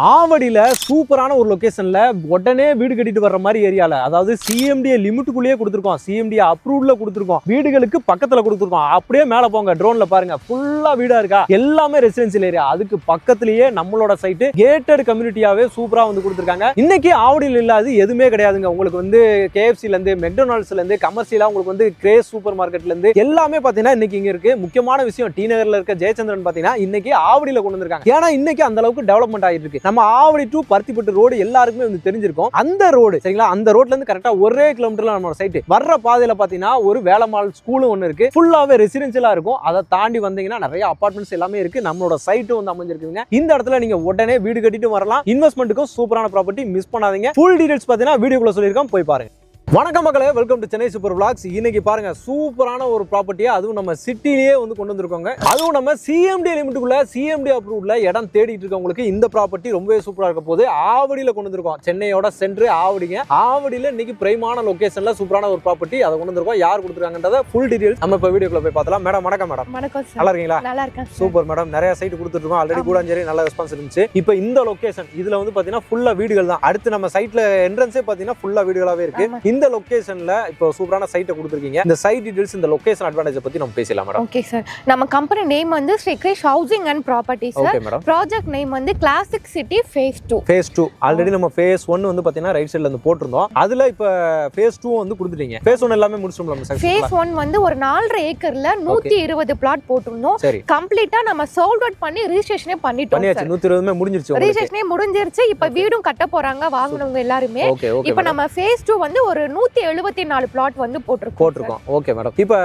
ஆவடியில சூப்பரான ஒரு லொகேஷன்ல உடனே வீடு கட்டிட்டு வர்ற மாதிரி ஏரியால, அதாவது சிஎம்டிஏ லிமிட்டுக்குள்ளேயே கொடுத்துருக்கோம், சிஎம்டிஏ அப்ரூவ்ல கொடுத்துருக்கோம், வீடுகளுக்கு பக்கத்துல கொடுத்துருக்கோம். அப்படியே மேல போங்க, ட்ரோன்ல பாருங்க, ஃபுல்லா வீடா இருக்கா, எல்லாமே ரெசிடென்சியல் ஏரியா. அதுக்கு பக்கத்துலயே நம்மளோட சைட் கேட்டட் கம்யூனிட்டியாவே சூப்பரா வந்து கொடுத்துருக்காங்க. இன்னைக்கு ஆவடியில் இல்லாது எதுவுமே கிடையாதுங்க. உங்களுக்கு வந்து கேஎஃப்சில இருந்து, மெக்டொனால்ட்ஸ்ல இருந்து, கமர்ஷியலா உங்களுக்கு வந்து கிரேஸ் சூப்பர் மார்க்கெட்ல இருந்து எல்லாமே பாத்தீங்கன்னா இன்னைக்கு இங்க இருக்கு. முக்கியமான விஷயம், டி நகர்ல இருக்க ஜெயச்சந்திரன் பாத்தீங்கன்னா இன்னைக்கு ஆவடியில கொண்டு வந்திருக்காங்க. ஏன்னா இன்னைக்கு அந்த அளவுக்கு டெவலப்மெண்ட் ஆயிட்டு இருக்கு. நம்ம ஆவடி டு பருத்திப்பட்டு ரோடு எல்லாருக்குமே வந்து தெரிஞ்சிருக்கும். அந்த ரோடு சரிங்களா, அந்த ரோட்ல இருந்து கரெக்டா ஒரே கிலோமீட்டர்ல நம்ம சைட் வர்ற பாதையில பாத்தீங்கன்னா ஒரு வேலம்மாள் ஸ்கூலும் ஒன்னு இருக்கு. ஃபுல்லாவே ரெசிடென்ஷியலா இருக்கும். அதை தாண்டி வந்தீங்கன்னா நிறைய அபார்ட்மெண்ட்ஸ் எல்லாமே இருக்கு. நம்மளோட சைட்டும் வந்து அமைஞ்சிருக்குங்க. இந்த இடத்துல நீங்க உடனே வீடு கட்டிட்டு வரலாம். இன்வெஸ்ட்மெண்ட்டுக்கும் சூப்பரான ப்ராப்பர்ட்டி, மிஸ் பண்ணாதீங்க. ஃபுல் டீடைல்ஸ் பாத்தீங்கன்னா வீடியோக்குள்ள சொல்லியிருக்கோம், போய் பாருங்க. வணக்கம் மக்களே, welcome to Chennai super vlogs. இன்னைக்கு பாருங்க சூப்பரான ஒரு ப்ராப்பர்ட்டியா, அதுவும் நம்ம சிட்டிலேயே வந்து கொண்டு வந்திருக்கோங்க. அதுவும் நம்ம சிஎம்டி லிமிட்டுக்குள்ள, சிஎம்டி அப்ரூவ்ல இடம் தேடிட்டு இருக்கவங்களுக்கு இந்த ப்ராப்பர்ட்டி ரொம்பவே சூப்பரா இருக்க போது. ஆவடியில கொண்டு வந்திருக்கோம். சென்னையோட சென்ட்ரு ஆவடிங்க. ஆவடியில இன்னைக்கு பிரைமான லொகேஷன்ல சூப்பரான ஒரு ப்ராப்பர்ட்டி அதை கொண்டு வந்திருக்கோம். யார் கொடுத்துருக்காங்கன்றத ஃபுல் டீடைல்ஸ் நம்ம இப்போ வீடியோக்குள்ள போய் பார்த்தலாம். மேடம் வணக்கம். மேடம் வணக்கம். நல்லா இருக்கீங்களா? நல்லா இருக்கேன். Super madam. நிறைய சைட் கொடுத்துருக்கோம் ஆல்ரெடி. கூடாஞ்சேரி நல்ல ரெஸ்பான்ஸ் இருந்துச்சு. இப்போ இந்த லொகேஷன் இதுல வந்து பாத்தீங்கன்னா ஃபுல்லா வீடுகள் தான். அடுத்து நம்ம சைட்ல என்ட்ரன்ஸே பாத்தீங்கன்னா ஃபுல்லா வீடுகளாவே இருக்கு. இந்த லொகேஷன்ல இப்போ சூப்பரான சைட்டை கொடுத்திருக்கீங்க. இந்த சைட் டீடைல்ஸ், இந்த லொகேஷன் அட்வான்டேஜ் பத்தி நம்ம பேசலாம் மேடம். Okay sir. நம்ம கம்பெனி நேம் வந்து Shri Krish housing and property sir. Okay madam. Project name வந்து classic city phase 2. Phase 2 already நம்ம ஃபேஸ் 1 வந்து பாத்தீங்கன்னா ரைட் சைடுல இருந்து போட்டுருந்தோம். அதுல இப்ப ஃபேஸ் 2 வந்து கொடுத்துட்டீங்க. ஃபேஸ் 1 எல்லாமே முடிச்சிட்டோம் நம்ம சைட். ஃபேஸ் 1 வந்து ஒரு 4.5 ஏக்கர்ல 120 பிளாட் போட்டுருந்தோம். சரி. கம்ப்ளீட்டா நம்ம சோல்ட் அவுட் பண்ணி ரிஜிஸ்ட்ரேஷனே பண்ணிட்டோம் சார். 120 முடிஞ்சிருச்சு உங்களுக்கு. ரிஜிஸ்ட்ரேஷனே முடிஞ்சிருச்சு. இப்ப வீடும் கட்ட போறாங்க வாங்குனவங்க எல்லாரும். Okay okay. இப்போ நம்ம ஃபேஸ் 2 வந்து ஒரு 174 பிளாட் வந்து போட்டுருக்கோம். Okay madam. இப்போ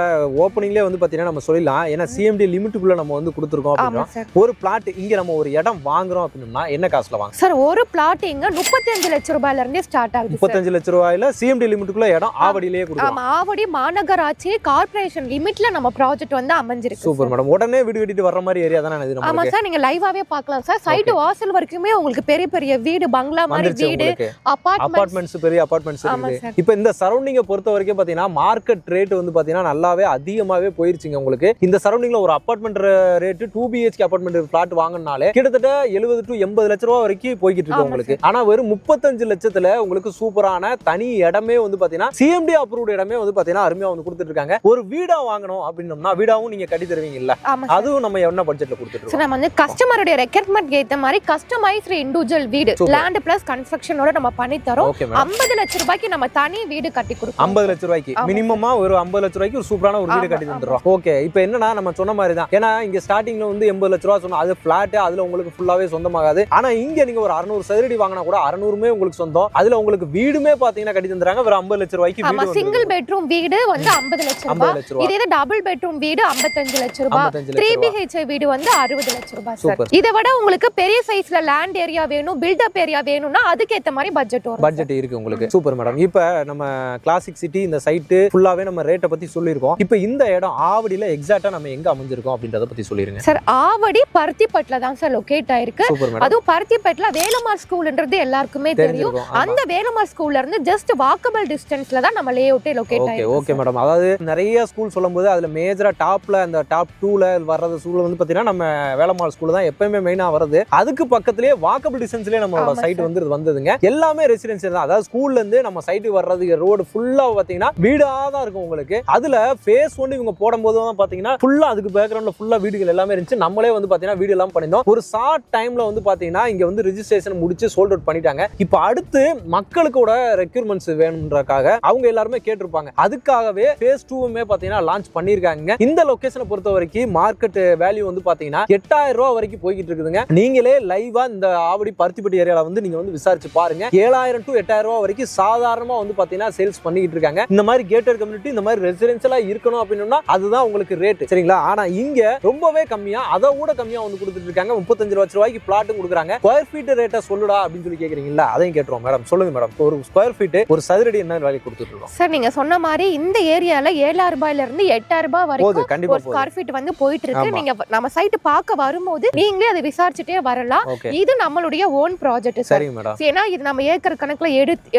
ஓப்பனிங்லேயே வந்து பாத்தீங்கன்னா நம்ம சொல்லலாம், ஏன்னா சிஎம்டி லிமிட்டுக்குள்ள நம்ம வந்து கொடுத்துருக்கோம் அப்படின்னா ஒரு பிளாட் இங்க நம்ம ஒரு இடம் வாங்குறோம் அப்படின்னா என்ன காசுல வாங்க சார்? ஒரு பிளாட் இங்க 35 லட்சம் ரூபாயில இருந்தே ஸ்டார்ட் ஆகுது. 35 லட்சம் ரூபாயில சிஎம்டி லிமிட்டுக்குள்ள இடம் ஆவடியிலேயே கொடுக்கலாம். ஆமா, ஆவடி மாநகராட்சி கார்ப்பரேஷன் லிமிட்ல நம்ம ப்ராஜெக்ட் வந்து அமைஞ்சிருக்கு. Super madam. உடனே வீடு கட்டிட்டு வர்ற மாதிரி ஏரியா தானே இது? ஆமா சார், நீங்க லைவாவே பார்க்கலாம் சார். சைட் வாசல் வரைக்குமே உங்களுக்கு பெரிய பெரிய வீடு, பங்களா மாதிரி வீடு, அபார்ட்மெண்ட்ஸ், பெரிய அபார்ட்மெண்ட்ஸ் இருக்கு. இப்போ இந்த சரௌண்டிங்கை பொறுத்த வரைக்கும் பாத்தீங்கன்னா மார்க்கெட் ரேட் வந்து பாத்தீங்கன்னா நல்லாவே அதிகமாவே போயிருச்சுங்க. உங்களுக்கு இந்த சரௌண்டிங்ல ஒரு apartment rate 2 BHK apartment flat வாங்கினாலே கிட்டத்தட்ட 70 to 80 லட்சம் ரூபாய் வரைக்கும் போய்கிட்டு இருக்கு உங்களுக்கு. ஆனா வெறும் 35 லட்சத்துல உங்களுக்கு சூப்பரான தனி இடமே வந்து பாத்தீங்கன்னா சிஎம்டி அப்ரூவ்ட் இடமே வந்து பாத்தீங்கன்னா அருமையா வந்து கொடுத்துட்டு இருக்காங்க. ஒரு வீடா வாங்கணும் அப்படின்னா வீடாவும் நீங்க கட்டி தருவீங்க இல்ல? அதுவும் நம்ம என்ன பட்ஜெட்ல கொடுத்துட்டு இருக்கோம்? நம்ம வந்து கஸ்டமருடைய ரெக்யர்மென்ட் ஏத்த மாதிரி கஸ்டமைஸ்டு இண்டிவிஜுவல் வீடு, லேண்ட் பிளஸ் கன்ஸ்ட்ரக்ஷனோட நம்ம பண்ணி தரோம். 50 லட்சம் ரூபாய்க்கு நம்ம தனி வீடு கட்டி கொடுப்போம். 50 லட்சம் ரூபாய்க்கு மினிமமா ஒரு 50 லட்சம் ரூபாய்க்கு ஒரு சூப்பரான ஒரு வீடு கட்டி தந்துறோம். ஓகே. இப்போ என்னன்னா நம்ம சொன்ன மாதிரி தான், ஏன்னா இங்க ஸ்டார்டிங்ல வந்து 80 லட்சம் ரூபாய் சொன்னா அது பிளாட், அதுல உங்களுக்கு ஃபுல்லாவே சொந்தமாகாது. ஆனா இங்க நீங்க ஒரு 600 சதுரடி வாங்கினா கூட 600மே உங்களுக்கு சொந்தம். அதுல உங்களுக்கு வீடுமே பாத்தீங்கன்னா கட்டி தந்துறாங்க ஒரு 50 லட்சம் ரூபாய்க்கு. ஆமா, சிங்கிள் பெட்ரூம் வீடு வந்து 50 லட்சம் ரூபாய். இதே டபுள் பெட்ரூம் வீடு 55 லட்சம் ரூபாய். 3 BHK வீடு வந்து 60 லட்சம் ரூபாய் சார். இதை விட உங்களுக்கு பெரிய சைஸ்ல லேண்ட் ஏரியா வேணும், பில்டப் ஏரியா வேணும்னா அதுக்கு ஏத்த மாதிரி பட்ஜெட் வரும். பட்ஜெட் இருக்கு உங்களுக்கு. Super madam. இப்போ நம்ம கிளாசிக் சிட்டி இந்த சைட் ஃபுல்லாவே நம்ம ரேட்டை பத்தி சொல்லியிருக்கோம். இப்போ இந்த இடம் ஆவடியில எக்ஸாக்ட்டா நம்ம எங்க அமைஞ்சிருக்கோம் அப்படின்றத பத்தி சொல்லிருங்க சார். ஆவடி பருத்திப்பட்டுல தான் சார் லொகேட் ஆயிருக்கு. அதுவும் பருத்திப்பட்டுல வேலம்மாள் ஸ்கூல்ன்றது எல்லாருக்குமே தெரியும். அந்த வேலம்மாள் ஸ்கூல்ல இருந்து ஜஸ்ட் வாக்கபிள் டிஸ்டன்ஸ்ல தான் நம்ம லே அவுட்டே லொகேட் ஆயிருக்கு. Okay madam. அதாவது நிறைய ஸ்கூல் சொல்லும்போது அதுல மேஜரா டாப்ல அந்த டாப் 2ல வர்றது ஸ்கூல் வந்து பாத்தீங்கன்னா நம்ம வேலம்மாள் ஸ்கூல் தான் எப்பவுமே மெயினா வருது. அதுக்கு பக்கத்துலயே வாக்கபிள் டிஸ்டன்ஸ்லயே நம்மளோட சைட் வந்து வந்ததுங்க. எல்லாமே ரெசிடென்சியல் தான். அதாவது ஸ்கூல்ல இருந்து நம்ம சைட்டுக்கு வர்றதுக்கு ரோடு ஃபுல்லா பாத்தீங்கன்னா வீடா தான் இருக்கும் உங்களுக்கு. அதுல ஃபேஸ் 1 இவங்க போடும்போது தான் பாத்தீங்கன்னா ஃபுல்லா அதுக்கு பேக்ரவுண்ட்ல ஃபுல்லா வீடுகள் எல்லாமே இருந்துச்சு. நம்மளே வந்து பாத்தீங்கன்னா வீடு எல்லாம் பண்ணிருந்தோம். ஒரு ஷார்ட் டைம்ல வந்து பாத்தீங்கன்னா இங்க வந்து ரெஜிஸ்ட்ரேஷன் முடிச்சு சோல்ட் அவுட் பண்ணிட்டாங்க. இப்போ அடுத்து மக்களுக்கோட ரெக்யூர்மெண்ட்ஸ் வேணும்ன்றக்காக அவங்க எல்லாருமே கேட்டிருப்பாங்க. அதுக்காகவே ஃபேஸ் 2மே பாத்தீங்கன்னா லான்ச் பண்ணிருக்காங்க. இந்த லொகேஷனை பொறுத்த வரைக்கும் மார்க்கெட் வேல்யூ வந்து பாத்தீங்கன்னா 8000 ரூபாய் வரைக்கும் போய்கிட்டு இருக்குதுங்க. நீங்களே லைவா இந்த ஆவடி பருத்திப்பட்டி ஏரியால வந்து நீங்க வந்து விசாரிச்சு பாருங்க. 7000 to 8000 ரூபாய் வரைக்கும் சாதாரணமா வந்து பாத்தீங்கன்னா சேல்ஸ் பண்ணிட்டு இருக்காங்க. இந்த மாதிரி கேட்டட் கம்யூனிட்டி, இந்த மாதிரி ரெசிடென்ஷியலா இருக்கணும் அப்படின்னா அதுதான் உங்களுக்கு ரேட் சரிங்களா. ஆனா இங்க ரொம்பவே கம்மியா, அதை விட கம்மியா வந்து கொடுத்துட்டு இருக்காங்க. 35 லட்சம் ரூபாய்க்கு பிளாட்டும் கொடுக்குறாங்க. ஸ்கொயர் ஃபீட் ரேட்டை சொல்லுடா அப்படின்னு சொல்லி கேக்குறீங்களா? அதையும் கேட்டுருவோம் மேடம். சொல்லுங்க மேடம், ஒரு ஸ்கொயர் ஃபீட் ஒரு சதுரடி என்ன விலைக்கு கொடுத்துட்டு இருக்கோம் சார்? நீங்க சொன்ன மாதிரி இந்த ஏரியால 7000 ரூபாயில இருந்து 8000 ரூபாய் வரைக்கும் ஒரு ஸ்கொயர் ஃபீட் வந்து போயிட்டு இருக்கு. நீங்க நம்ம சைட் பார்க்க வரும்போது நீங்களே அதை விசாரிச்சுட்டே வரலாம். இது நம்மளுடைய ஓன் ப்ராஜெக்ட் சார். ஏன்னா இது நம்ம ஏக்கர் கணக்குல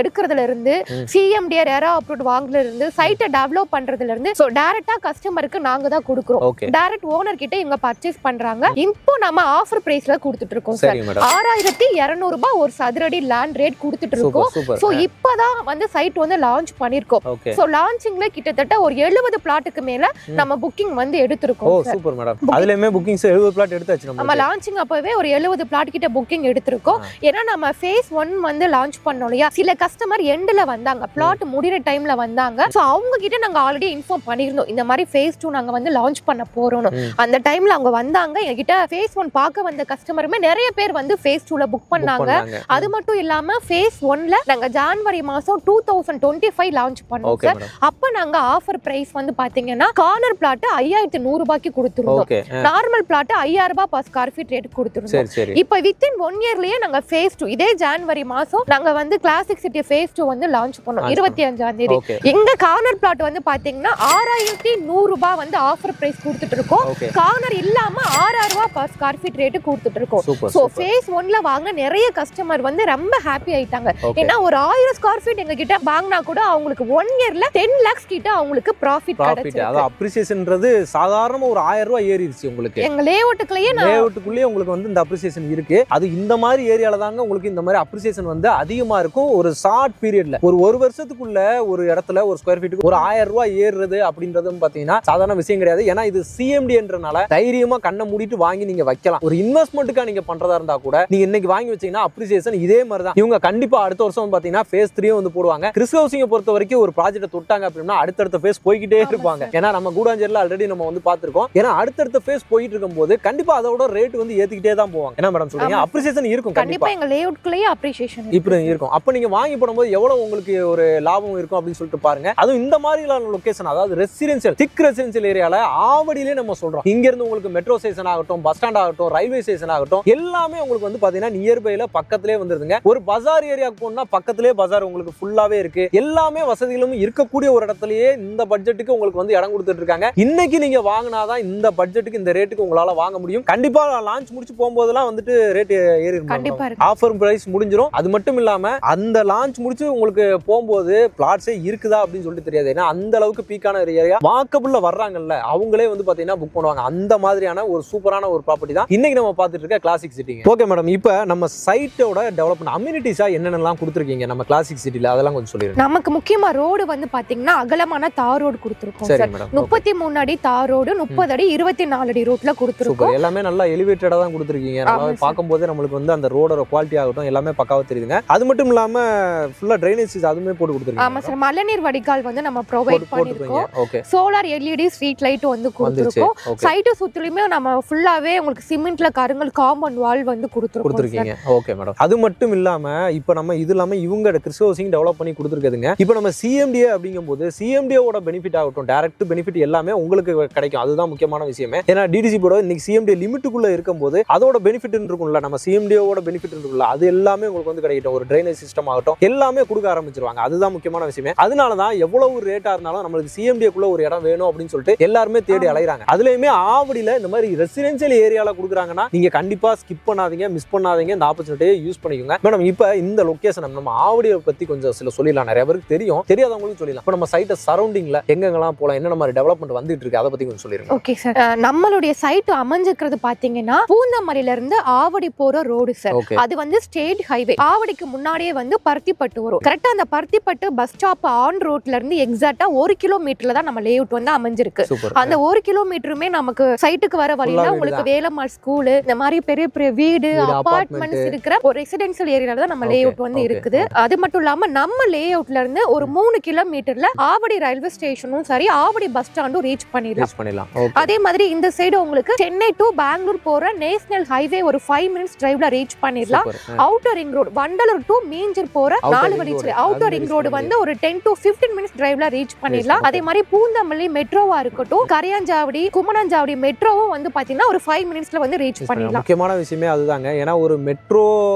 எடுக்கிறதுல இருந்து சிஎம்டி ரெரா அப்ரூவ் வாங்குறதுல இருந்து சைட்டை டெவலப் பண்றதுல இருந்து சோ டைரக்டா கஸ்டமருக்கு நாங்க தான் கொடுக்குறோம். டைரக்ட் ஓனர் கிட்ட இவங்க பர்ச்சேஸ் பண்றாங்க. இப்போ நம்ம ஆஃபர் பிரைஸ்ல கொடுத்துட்டு இருக்கோம் சார். 6200 ரூபாய் ஒரு சதுரடி லேண்ட் ரேட் கொடுத்துட்டு இருக்கோம். சோ இப்பதான் வந்து சைட் வந்து லான்ச் பண்ணிருக்கோம். சோ லான்ச்சிங்ல கிட்டத்தட்ட ஒரு 70 பிளாட்டுக்கு மேல நம்ம புக்கிங் வந்து எடுத்துருக்கோம். Super madam. அதுலயுமே புக்கிங்ஸ் 70 பிளாட் எடுத்தாச்சு நம்ம. லான்ச்சிங் அப்பவே ஒரு 70 பிளாட் கிட்ட புக்கிங் எடுத்துருக்கோம். ஏன்னா நம்ம ஃபேஸ் 1 வந்து லான்ச் பண்ணோம் இல்லையா, சில கஸ்டமர் எண்ட்ல வந்தாங்க, பிளாட் முடிகிற டைம்ல வந்தாங்க. சோ அவங்க கிட்ட நாங்க ஆல்ரெடி இன்ஃபார்ம் பண்ணிருந்தோம் இந்த மாதிரி ஃபேஸ் 2 நாங்க வந்து லான்ச் பண்ண போறோம். அந்த டைம்ல அவங்க வந்தாங்க. என்கிட்ட ஃபேஸ் 1 பார்க்க வந்த கஸ்டமருமே நிறைய பேர் வந்து ஃபேஸ் 2ல புக் பண்ணாங்க. அது மட்டும் இல்லாம ஃபேஸ் 1ல நாங்க ஜனவரி மாசம் 2025 லான்ச் பண்ணோம் சார். அப்ப நாங்க ஆஃபர் பிரைஸ் வந்து பாத்தீங்கன்னா கார்னர் பிளாட் 5100 ரூபாய்க்கு கொடுத்துருந்தோம். நார்மல் பிளாட் 5000 ரூபாய் per square feet ரேட் கொடுத்துருந்தோம். இப்போ வித்தின் 1 இயர்லயே நாங்க ஃபேஸ் 2 இதே ஜனவரி மாசம் நாங்க வந்து கிளாசிக் சிட்டி ஃபேஸ் 2 வந்து லான்ச் பண்ணோம் 25ஆம் தேதி. எங்க கார்னர் பிளாட் வந்து பாத்தீங்கன்னா 6100 ரூபாய் வந்து ஆஃபர் பிரைஸ் கொடுத்துட்டு இருக்கோம். கார்னர் இல்லாம 6000 ரூபாய் per square feet ரேட் கொடுத்துட்டு இருக்கோம். சோ ஃபேஸ் 1ல வாங்க நிறைய கஸ்டமர் வந்து ரொம்ப ஹாப்பி ஆயிட்டாங்க. ஏன்னா ஒரு 1000 ஸ்கொயர் ஃபீட் எங்க கிட்ட வாங்கினா கூட அவங்களுக்கு 1 இயர்ல 10 lakhs கிட்ட அவங்களுக்கு ப்ராஃபிட் கிடைச்சிருக்கு. அது அப்ரிசியேஷன்ன்றது சாதாரணமா ஒரு 1000 ரூபாய் ஏறிடுச்சு உங்களுக்கு. எங்க லேஅவுட்டுக்குள்ளேயே உங்களுக்கு வந்து இந்த அப்ரிசியேஷன் இருக்கு. அது இந்த மாதிரி ஏரியால தாங்க உங்களுக்கு இந்த மாதிரி அப்ரிசியேஷன் வந்து அதிகமா இருக்கும். ஒரு ஷார்ட் பீரியட்ல ஒரு வருஷத்துக்குள்ள ஒரு இடத்துல ஒரு ஸ்கொயர் ஃபீட்டுக்கு ஒரு 1000 ரூபாய் ஏறுறது அப்படின்றதும் பாத்தீங்கன்னா சாதாரண விஷயம் கிடையாது. ஏன்னா இது சிஎம்டின்றனால தைரியமா கண்ணை மூடிட்டு வாங்கி நீங்க வைக்கலாம். ஒரு இன்வெஸ்ட்மெண்ட்டுக்கா நீங்க பண்றதா இருந்தா கூட நீங்க இன்னைக்கு வாங்கி வச்சீங்கன்னா அப்ரிசியேஷன் இதே மாதிரி தான். இவங்க கண்டிப்பா அடுத்த வருஷம் பாத்தீங்கன்னா ஃபேஸ் 3 வந்து போடுவாங்க. கிறிஸ் ஹவுசிங்கை பொறுத்த வரைக்கும் ஒரு ப்ராஜெக்ட் தொட்டாங்க அப்படின்னா அடுத்தடுத்த ஃபேஸ் போய்கிட்டே இருப்பாங்க. ஏன்னா நம்ம கூடாஞ்சேரியில ஆல்ரெடி நம்ம வந்து பார்த்திருக்கோம். ஏன்னா அடுத்தடுத்த ஃபேஸ் போயிட்டு இருக்கும்போது கண்டிப்பா அதோட ரேட் வந்து ஏத்திக்கிட்டே தான் போவாங்க. என்ன மேடம் சொல்றீங்க? அப்ரிசியேஷன் இருக்கும் கண்டிப்பா. எங்க லேஅவுட்லயே அப்ரிசியேஷன் இப்படி இருக்கும். அப்ப நீங்க வாங்கி போடும்போது எவ்வளவு உங்களுக்கு ஒரு லாபம் இருக்கும் அப்படின்னு சொல்லிட்டு பாருங்க. அதுவும் இந்த மாதிரியான லொகேஷன், அதாவது ரெசிடென்ஷியல் திக் ரெசிடென்ஷியல் ஏரியால ஆவடியிலே நம்ம சொல்றோம். இங்க இருந்து உங்களுக்கு மெட்ரோ ஸ்டேஷன் ஆகட்டும், பஸ் ஸ்டாண்ட் ஆகட்டும், ரயில்வே ஸ்டேஷன் ஆகட்டும், எல்லாமே உங்களுக்கு வந்து பாத்தீங்கன்னா நியர்பைல பக்கத்திலே வந்துருதுங்க. ஒரு பஜார் ஏரியாவுக்கு போனா பக்கத்திலே பஜார் உங்களுக்கு ஃபுல்லாவே இருக்கு. எல்லாமே வசதிகளும் இருக்கக்கூடிய ஒரு இடத்துலயே இந்த பட்ஜெட்டுக்கு உங்களுக்கு வந்து இடம் கொடுத்துட்டு இருக்காங்க. இன்னைக்கு நீங்க வாங்கினாதான் இந்த பட்ஜெட்டுக்கு இந்த ரேட்டுக்கு உங்களால வாங்க முடியும். கண்டிப்பா லான்ச் முடிச்சு போகும்போதெல்லாம் வந்துட்டு ரேட் ஏறிடும். ஆஃபர் பிரைஸ் முடிஞ்சிடும். அது மட்டும் இல்லாம அந்த லான்ச் முடிச்சு உங்களுக்கு போகும்போது பிளாட்ஸே இருக்குதா அப்படின்னு சொல்லிட்டு தெரியாது. ஏன்னா அந்த அளவுக்கு பீக்கான ஏரியா வாக்கபிள்ல வர்றாங்கல்ல, அவங்களே வந்து பாத்தீங்கன்னா புக் பண்ணுவாங்க. அந்த மாதிரியான ஒரு சூப்பரான ஒரு ப்ராப்பர்ட்டி தான் இன்னைக்கு நம்ம பார்த்துட்டு இருக்க கிளாசிக் சிட்டி. ஓகே மேடம், இப்போ நம்ம சைட்டோட டெவலப்மெண்ட் அம்யூனிட்டிஸா என்னென்னலாம் கொடுத்துருக்கீங்க நம்ம கிளாசிக் சிட்டில, அதெல்லாம் கொஞ்சம் சொல்லிருங்க. நமக்கு முக்கியமா ரோடு வந்து பாத்தீங்கன்னா அகலமான தார் ரோடு கொடுத்துருக்கோம். 33 அடி தார் ரோடு, 30 அடி 24 அடி ரோட்ல கொடுத்துருக்கோம். எல்லாமே நல்லா எலிவேட்டடா தான் கொடுத்துருக்கீங்க. நல்லா பார்க்கும்போது நம்மளுக்கு வந்து அந்த ரோடோட குவாலிட்டி ஆகட்டும் எல்லாமே பக்காவா தெரியுதுங்க. அது மட்டும் இல்லாம ஃபுல்லா ட்ரைனேஜ் அதுமே போட்டு கொடுத்துருக்கீங்க. ஆமா சார், மழைநீர் வடிகால் வந்து நம்ம ப்ரொவைட் பண்ணிருக்கோம். சோலார் எல்இடி ஸ்ட்ரீட் லைட் வந்து கொடுத்துருக்கோம். சைட்டு சுத்திலுமே நம்ம ஃபுல்லாவே உங்களுக்கு சிமெண்ட்ல கருங்கல் காம்பவுண்ட் வால் வந்து கொடுத்துருக்கீங்க. Okay madam. அது மட்டும் இல்லாம இப்போ நம்ம இது இல்லாம இவங்க கிறிஸ் ஹவுசிங் டெவலப் பண்ணி கொடுத்துருக்குதுங்க. இப்போ நம்ம சிஎம்டிஏ அப்படிங்கும்போது சிஎம்டிஏவோட பெனிஃபிட் ஆகட்டும், டைரக்ட் பெனிஃபிட் எல்லாமே உங்களுக்கு கிடைக்கும். அதுதான் முக்கியமான விஷயமே. ஏன்னா டிடிசி போர்டு இன்னைக்கு சிஎம்டிஏ லிமிட்டுக்குள்ள இருக்கும்போது அதோட பெனிஃபிட் இருக்கும்ல, நம்ம சிஎம்டிஏவோட பெனிஃபிட் இருக்கும்ல, அது எல்லாமே உங்களுக்கு வந்து கிடைக்கும். ஒரு ட்ரைனேஜ் சிஸ்டம் ஆகட்டும் எல்லாமே கொடுக்க ஆரம்பிச்சிருவாங்க. அதுதான் முக்கியமான விஷயமே. அதனாலதான் எவ்வளவு ரேட்டா இருந்தாலும் நம்மளுக்கு சிஎம்டிஏக்குள்ள ஒரு இடம் வேணும் அப்படின்னு சொல்லிட்டு எல்லாருமே தேடி அலைகிறாங்க. அதுலயுமே ஆவடியில இந்த மாதிரி ரெசிடென்சியல் ஏரியால கொடுக்குறாங்கன்னா நீங்க கண்டிப்பா ஸ்கிப் பண்ணாதீங்க, மிஸ் பண்ணாதீங்க. இந்த ஆப்பர்ச்சுனிட்டியை யூஸ் பண்ணிக்கோங்க. மேடம், இப்போ இந்த லொகேஷன் நம்ம ஆவடியை பத்தி கொஞ்சம் சில சொல்லிடலாம். நிறைய பேருக்கு தெரியும், தெரியாதவங்களுக்கு சொல்லிடலாம். இப்போ நம்ம சைட்டை சரௌண்டிங்ல எங்கெங்கெல்லாம் போலாம், என்னென்ன மாதிரி டெவலப்மெண்ட் வந்துட்டு இருக்கு, அதை பத்தி கொஞ்சம் சொல்லிருங்க. ஓகே சார், நம்மளுடைய சைட் அமைஞ்சிருக்கிறது பாத்தீங்கன்னா பூந்தமல்லியில இருந்து ஆவடி போற ரோடு சார். அது வந்து ஸ்டேட் ஹைவே. ஆவடிக்கு முன்னாடியே வந்து பருத்திப்பட்டு வரும். கரெக்டா அந்த பருத்திப்பட்டு பஸ் ஸ்டாப் ஆன் ரோட்ல இருந்து எக்ஸாக்ட்டா 1 கிலோமீட்டர்ல தான் நம்ம லேஅவுட் வந்து அமைஞ்சிருக்கு. அந்த 1 கிலோமீட்டருமே நமக்கு சைட்டுக்கு வர வழியில உங்களுக்கு வேலம்மாள் ஸ்கூல், இந்த மாதிரி பெரிய பெரிய வீடு அபார்ட்மெண்ட்ஸ் இருக்கிற ஒரு ரெசிடென்ஷியல் ஏரியால தான் நம்ம லேஅவுட் வந்து இருக்குது. அது மட்டும் இல்லாம நம்ம லேஅவுட்ல இருந்து ஒரு 3 கிலோமீட்டர்ல ஆவடி ரயில்வே ஸ்டேஷனும் சரி, ஆவடி பஸ் ஸ்டாண்டும் ரீச் பண்ணிடலாம். அதே மாதிரி இந்த சைடு உங்களுக்கு சென்னை டு பெங்களூர் போற நேஷனல் ஹைவே ஒரு 5 மினிட்ஸ் டிரைவ்ல ரீச் பண்ணிடலாம். Outer ring road Vandalur to Minjur போற 4 வழிச்சாலை அவுட்டர் ரிங் ரோடு வந்து ஒரு 10 to 15 மினிட்ஸ் டிரைவ்ல ரீச் பண்ணிடலாம். அதே மாதிரி பூந்தமல்லி மெட்ரோவா இருக்கட்டும், கரியாஞ்சாவடி, குமணஞ்சாவடி மெட்ரோவும் வந்து பாத்தீங்கன்னா ஒரு 5 மினிட்ஸ்ல வந்து ரீச் பண்ணிடலாம். முக்கியமான விஷயமே அதுதாங்க. ஏன்னா ஒரு மெட்ரோ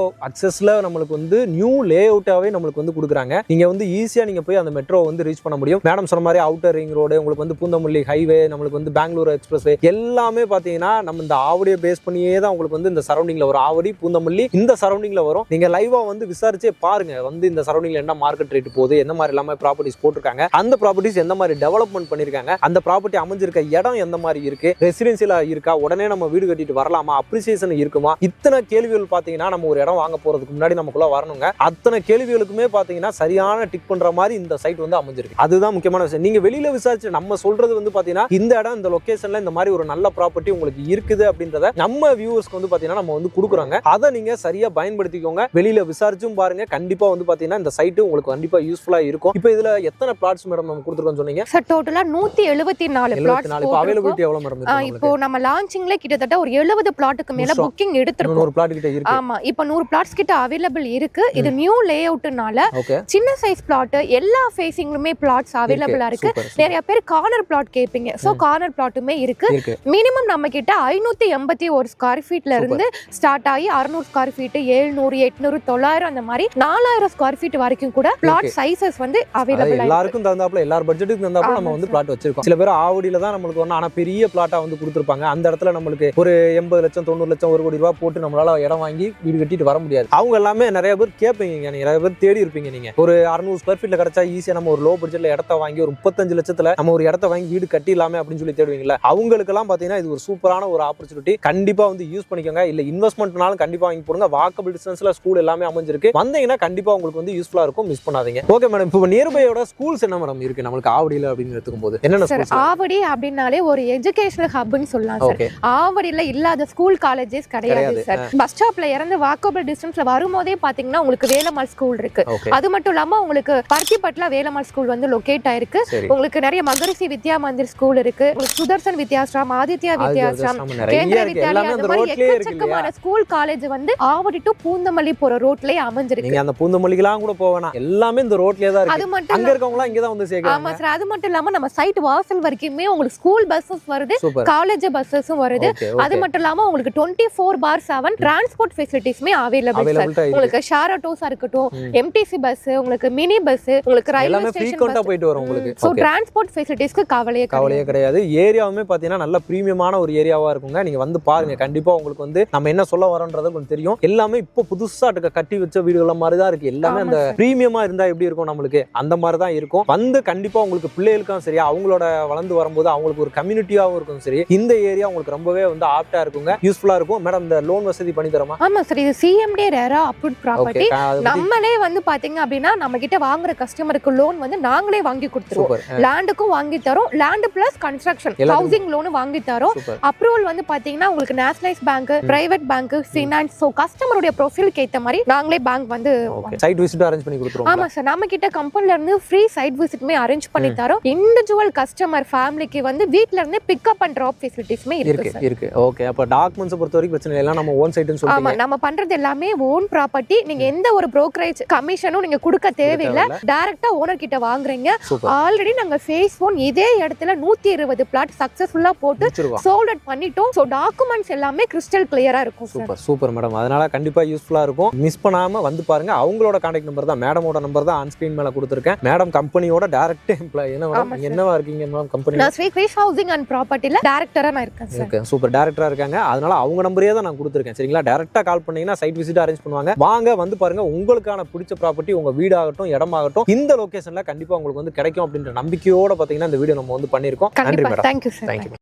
அக்சஸ்ல நம்மளுக்கு வந்து நியூ லேஅவுட்டாவே நம்மளுக்கு வந்து கொடுக்குறாங்க. நீங்க வந்து ஈஸியா நீங்க போய் அந்த மெட்ரோ வந்து ரீச் பண்ண முடியும். மேடம் சொன்ன மாதிரி அவுட்டர் ரிங் ரோடு, உங்களுக்கு வந்து பூந்தமல்லி ஹைவே, நம்மளுக்கு வந்து பெங்களூர் எக்ஸ்பிரஸ் எல்லாமே பாத்தீங்கன்னா நம்ம இந்த ஆவடியை பேஸ் பண்ணியே தான் உங்களுக்கு வந்து இந்த சரௌண்டிங்ல ஒரு ஆவடி பூந்தமல்லி இந்த சரௌண்டிங்ல வரும். நீங்க லைவா வந்து விசாரிச்சே பாருங்க, வந்து இந்த சரௌண்டிங்ல என்ன மார்க்கெட் மார்க்கெட் ரேட் போகுது, என்ன மாதிரி எல்லாமே ப்ராப்பர்ட்டிஸ் போட்டிருக்காங்க, அந்த ப்ராப்பர்ட்டிஸ் எந்த மாதிரி டெவலப்மெண்ட் பண்ணிருக்காங்க, அந்த ப்ராப்பர்ட்டி அமைஞ்சிருக்க இடம் எந்த மாதிரி இருக்கு, ரெசிடென்சியலா இருக்கா, உடனே நம்ம வீடு கட்டிட்டு வரலாமா, அப்ரிசியேஷன் இருக்குமா, இத்தனை கேள்விகள் பாத்தீங்கன்னா நம்ம ஒரு இடம் வாங்க போறதுக்கு முன்னாடி நமக்குள்ள வரணுங்க. அத்தனை கேள்விகளுக்குமே பாத்தீங்கன்னா சரியான டிக் பண்ற மாதிரி இந்த சைட் வந்து அமைஞ்சிருக்கு. அதுதான் முக்கியமான விஷயம். நீங்க வெளியில விசாரிச்சு நம்ம சொல்றது வந்து பாத்தீங்கன்னா இந்த இடம் இந்த லொகேஷன்ல இந்த மாதிரி ஒரு நல்ல ப்ராப்பர்ட்டி உங்களுக்கு இருக்குது அப்படின்றத நம்ம வியூவர்ஸ்க்கு வந்து பாத்தீங்கன்னா நம்ம வந்து கொடுக்குறாங்க. அதை நீங்க சரியா பயன்படுத்திக்கோங்க. வெளியில விசாரிச்சும் பாருங்க. கண்டிப்பா வந்து பாத்தீங்கன்னா இந்த சைட் உங்களுக்கு கண்டிப்பா யூஸ்ஃபுல்லா இருக்கும். இப்போ இதுல எத்தனை பிளாட்ஸ் மேடம் நம்ம கொடுத்துருக்கோம் சொன்னீங்க? சார் டோட்டலா 174 பிளாட்ஸ். இப்போ அவைலபிலிட்டி எவ்வளவு மேடம் இருக்கு? இப்போ நம்ம லான்ச்சிங்ல கிட்டத்தட்ட ஒரு 70 பிளாட்டுக்கு மேல புக்கிங் எடுத்துறோம். 100 பிளாட் கிட்ட இருக்கு. ஆமா, இப்போ 100 பிளாட்ஸ் கிட்ட அவைலபிள் இருக்கு. இது நியூ லேஅவுட்னால சின்ன சைஸ் பிளாட் எல்லா ஃபேசிங்லயுமே பிளாட்ஸ் அவைலபிளா இருக்கு. நிறைய பேர் கார்னர் பிளாட் கேப்பீங்க. சோ கார்னர் பிளாட்டுமே இருக்கு. மினிமம் நம்ம கிட்ட 581 ஸ்கொயர் ஃபீட்ல இருந்து ஸ்டார்ட் ஆகி 600 ஸ்கொயர் ஃபீட், 700, 800, 900 அந்த மாதிரி 4000 ஸ்கொயர் ஃபீட் வரைக்கும் கூட பிளாட் சைஸஸ் வந்து அவைலபிளா எல்லாருக்கும் தகுந்தாப்புல எல்லார் பட்ஜெட்டுக்கு தகுந்தாப்புல நம்ம வந்து பிளாட் வச்சிருக்கோம். சில பேர் ஆவடியில தான் நம்மளுக்கு ஒண்ணு ஆனா பெரிய பிளாட்டா வந்து கொடுத்துருப்பாங்க. அந்த இடத்துல நம்மளுக்கு ஒரு 80 லட்சம் 90 லட்சம் 1 கோடி ரூபாய் போட்டு நம்மளால இடம் வாங்கி வீடு கட்டிட்டு வர முடியாது. அவங்க எல்லாமே நிறைய பேர் கேட்பீங்க, நிறைய பேர் தேடி இருப்பீங்க. நீங்க ஒரு 600 ஸ்கொயர் ஃபீட்ல கிடைச்சா ஈஸியா நம்ம ஒரு லோ பட்ஜெட்ல இடத்த வாங்கி ஒரு 35 லட்சத்துல நம்ம ஒரு இடத்த வாங்கி வீடு கட்டிடலாமே அப்படின்னு சொல்லி தேடுவீங்களா? அவங்களுக்கு எல்லாம் பாத்தீங்கன்னா இது ஒரு சூப்பரான ஒரு ஆப்பர்ச்சுனிட்டி. கண்டிப்பா வந்து யூஸ் பண்ணிக்கோங்க. இல்ல இன்வெஸ்ட்மெண்ட்னாலும் கண்டிப்பா வாங்கி போடுங்க. வாக்கபிள் டிஸ்டன்ஸ்ல ஸ்கூல் எல்லாமே அமைஞ்சிருக்கு. வந்தீங்கன்னா கண்டிப்பா உங்களுக்கு வந்து யூஸ்ஃபுல்லா இருக்கும். மிஸ் பண்ணாதீங்க. ஓகே மேடம், இப்போ நியர்பையோட ஸ்கூல்ஸ் என்ன மேடம் இருக்கு நம்மளுக்கு ஆவடியில அப்படின்னு எடுத்துக்கும் போது என்னென்ன ஸ்கூல்ஸ்? ஆவடி அப்படின்னாலே ஒரு எஜுகேஷனல் ஹப்னு சொல்லலாம் சார். ஆவடியில இல்லாத ஸ்கூல் காலேஜஸ் கிடையாது சார். பஸ் ஸ்டாப்ல இறந்து வாக்கபிள் டிஸ்டன்ஸ்ல வரும்போதே பாத்தீங்கன்னா உங்களுக்கு வேலம்மாள் ஸ்கூல் இருக்கு. அது மட்டும் இல்லாம உங்களுக்கு பருத்திப்பட்டுல வேலம்மாள் ஸ்கூல் வந்து லொகேட் ஆயிருக்கு. உங்களுக்கு நிறைய மகரிஷி வித்யா மந்திர் ஸ்கூல் இருக்கு. உங்களுக்கு சுதர்சன் வித்யாஸ்ரம், ஆதித்யா வித்யாஸ்ரம், கேந்திர வித்யாலயா, அந்த மாதிரி எக்கச்சக்கமான ஸ்கூல் காலேஜ் வந்து ஆவடி டு பூந்தமல்லி போற ரோட்லயே அமைஞ்சிருக்கு. நீங்க அந்த பூந்தமல்லிக்குலாம் கூட போவேனா, எல்லாமே இந்த ரோட்லயே தான் இருக்கு. அது மட்டும் அங்க இருக்கவங்க இங்க தான் வந்து சேருவாங்க. ஆமா சார். அது மட்டும் இல்லாம நம்ம சைட் வாசல் வரைக்குமே உங்களுக்கு ஸ்கூல் பஸ்ஸஸ் வருது, காலேஜ் பஸ்ஸஸும் வருது. அது மட்டும் இல்லாம உங்களுக்கு 24/7 டிரான்ஸ்போர்ட் ஃபெசிலிட்டிஸ்மே அவைலபிள் சார். உங்களுக்கு ஷேர் ஆட்டோஸா இருக்கட்டும், எம்டிசி பஸ், உங்களுக்கு மினி பஸ், உங்களுக்கு ரயில்வே ஸ்டேஷன் பஸ் போயிட்டு வரும் உங்களுக்கு. சோ டிரான்ஸ்போர்ட் ஃபெசிலிட்டிஸ்க்கு கவலையே கிடையாது. ஏரியாவுமே பாத்தீங்கன்னா நல்ல பிரீமியமான ஒரு ஏரியாவா இருக்குங்க. நீங்க வந்து பாருங்க. கண்டிப்பா உங்களுக்கு வந்து நம்ம என்ன சொல்ல வரோன்றது உங்களுக்கு தெரியும். எல்லாமே இப்போ புதுசா கட்டி வச்ச வீடுகள மாதிரி தான் இருக்கு. எல்லாமே அந்த பிரீமியமா இருந்தா எப்படி இருக்கும் நம்மளுக்கு, அந்த மாதிரி தான் இருக்கும். வந்து கண்டிப்பா உங்களுக்கு பிள்ளைகளுக்கும் சரி, அவங்களோட வளர்ந்து வரும்போது அவங்களுக்கு ஒரு கம்யூனிட்டியாவும் இருக்கும் சரி, இந்த ஏரியா உங்களுக்கு ரொம்பவே வந்து ஆப்டா இருக்குங்க, யூஸ்ஃபுல்லா இருக்கும். மேடம் இந்த லோன் வசதி பண்ணி தரமா? ஆமா சார். இது சிஎம்டி ரேரா அப்ரூவ்ட் ப்ராப்பர்ட்டி. நம்மளே வந்து பாத்தீங்க அப்படின்னா நம்ம கிட்ட வாங்குற கஸ்டமருக்கு லோன் வந்து நாங்களே வாங்கி கொடுத்துருவோம். லேண்டுக்கும் வாங்கி தரோம், land plus construction housing loan வாங்கி தரோம். அப்ரூவல் வந்து பாத்தீங்கன்னா உங்களுக்கு nationalise bank, private bank, finance, so கஸ்டமருடைய ப்ரொஃபைலுக்கு ஏத்த மாதிரி நாங்களே பேங்க் வந்து சைட் விசிட் அரேஞ்ச் பண்ணி கொடுத்துருவோம். ஆமா சார். நம்ம கிட்ட கம்பெனில இருந்து ஃப்ரீ சைட் விசிட்மே அரேஞ்ச் பண்ணி தரோம். இண்டிவிஜுவல் கஸ்டமர் ஃபேமிலிக்கு வந்து வீட்ல இருந்து பிக்கப் அண்ட் டிராப் ஃபெசிலிட்டிஸ்மே இருக்கு. ஓகே. அப்ப டாக்குமெண்ட்ஸ் பொறுத்த வரைக்கும் பிரச்சனை இல்ல, நம்ம ஓன் சைட்னு சொல்றீங்க. ஆமா, நம்ம பண்றது எல்லாமே ஓன் ப்ராப்பர்ட்டி. நீங்க எந்த ஒரு புரோக்கரேஜ் கமிஷனும் நீங்க கொடுக்க தேவையில்லை. டைரக்டா ஓனர் கிட்ட வாங்குறீங்க. ஆல்ரெடி நாங்க ஃபேஸ் 1 இதே இடத்துல 120 பிளாட் சக்சஸ்ஃபுல்லா போட்டு சோல்ட் அவுட் பண்ணிட்டோம். சோ டாக்குமெண்ட்ஸ் எல்லாமே கிறிஸ்டல் கிளியரா இருக்கும். Super madam. அதனால கண்டிப்பா யூஸ்ஃபுல்லா இருக்கும். மிஸ் பண்ணாம வந்து பாருங்க. அவங்களோட கான்டாக்ட் நம்பர் தான், மேடமோட நம்பர் தான் ஆன் ஸ்கிரீன் மேல கொடுத்திருக்கேன். மேடம் கம்பெனியோட டைரக்ட் எம்ப்ளாயி. என்னவா இருக்கீங்க மேடம் கம்பெனி? நான் ஸ்ரீ கிரீஷ் ஹவுசிங் அண்ட் ப்ராப்பர்ட்டில டைரக்டரா நான் இருக்கேன் சார். Okay, super. டைரக்டரா இருக்காங்க. அதனால அவங்க நம்பரே தான் நான் கொடுத்திருக்கேன். சரிங்களா? டைரக்டா கால் பண்ணீங்கன்னா சைட் விசிட் அரேஞ்ச் பண்ணுவாங்க. வாங்க வந்து பாருங்க. உங்களுக்கான பிடிச்ச ப்ராப்பர்ட்டி உங்க வீடாகட்டும் இடமாகட்டும் இந்த லொகேஷன்ல கண்டிப்பா உங்களுக்கு வந்து கிடைக்கும் அப்படின்ற நம்பிக்கையோட பாத்தீங்கன்னா இந்த வீடியோ நம்ம வந்து பண்ணிருக்கோம். நன்றி மேடம். Thank you sir.